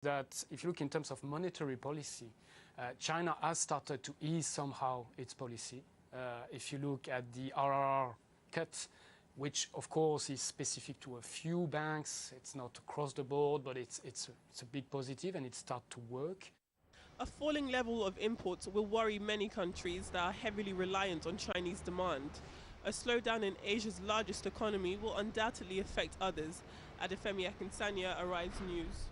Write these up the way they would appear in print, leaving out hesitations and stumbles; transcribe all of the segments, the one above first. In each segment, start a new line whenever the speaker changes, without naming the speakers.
That if you look in terms of monetary policy, China has started to ease somehow its policy. If you look at the RRR cut, which of course is specific to a few banks, it's not across the board, but it's a big positive and it starts to work.
A falling level of imports will worry many countries that are heavily reliant on Chinese demand. A slowdown in Asia's largest economy will undoubtedly affect others. Adefemi Akinsanya, Arise News.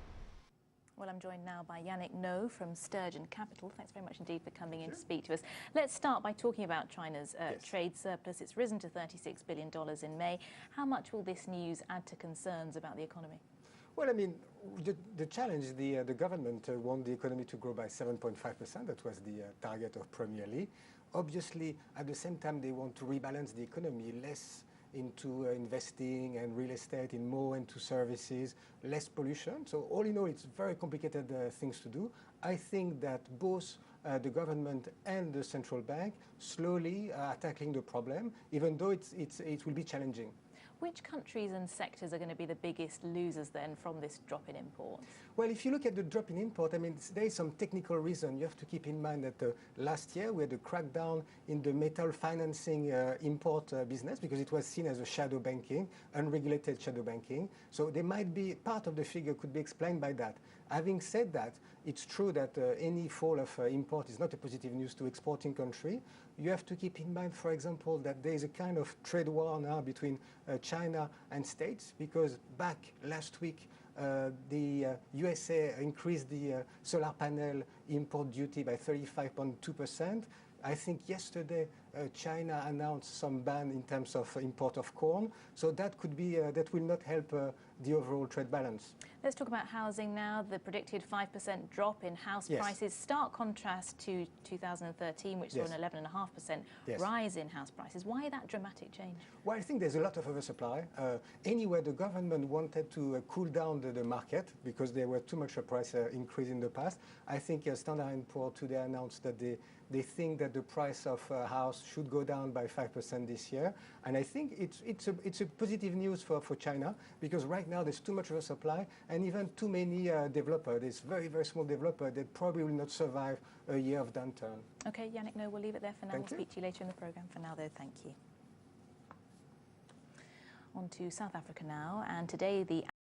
Well, I'm joined now by Yannick No from Sturgeon Capital. Thanks very much indeed for coming in to speak to us. Let's start by talking about China's trade surplus. It's risen to $36 billion in May. How much will this news add to concerns about the economy?
Well, I mean, the challenge, the government want the economy to grow by 7.5%. That was the target of Premier Li. Obviously, at the same time, they want to rebalance the economy less into investing and real estate, in more into services, less pollution. So all in all, it's very complicated things to do. I think that both the government and the central bank slowly are tackling the problem, even though it will be challenging.
Which countries and sectors are going to be the biggest losers then from this drop in imports?
Well, if you look at the drop in import, I mean, there is some technical reason. You have to keep in mind that last year we had a crackdown in the metal financing import business because it was seen as a shadow banking, unregulated shadow banking. So there might be part of the figure could be explained by that. Having said that, it's true that any fall of import is not a positive news to exporting country. You have to keep in mind, for example, that there is a kind of trade war now between China and States, because back last week the USA increased the solar panel import duty by 35.2%. I think yesterday China announced some ban in terms of import of corn, so that could be that will not help the overall trade balance.
Let's talk about housing now. The predicted 5% drop in house prices, stark contrast to 2013, which saw an 11.5% rise in house prices. Why that dramatic change?
Well, I think there's a lot of oversupply. Anyway, the government wanted to cool down the market because there were too much a price increase in the past. I think Standard & Poor's today announced that they think that the price of a house should go down by 5% this year. And I think it's a positive news for China, because right now there's too much of a supply and even too many developers. There's very, very small developers that probably will not survive a year of downturn.
Okay, Yannick, no, we'll leave it there for now.
Thank
We'll speak to you later in the programme. For now, though, thank you. On to South Africa now, and today the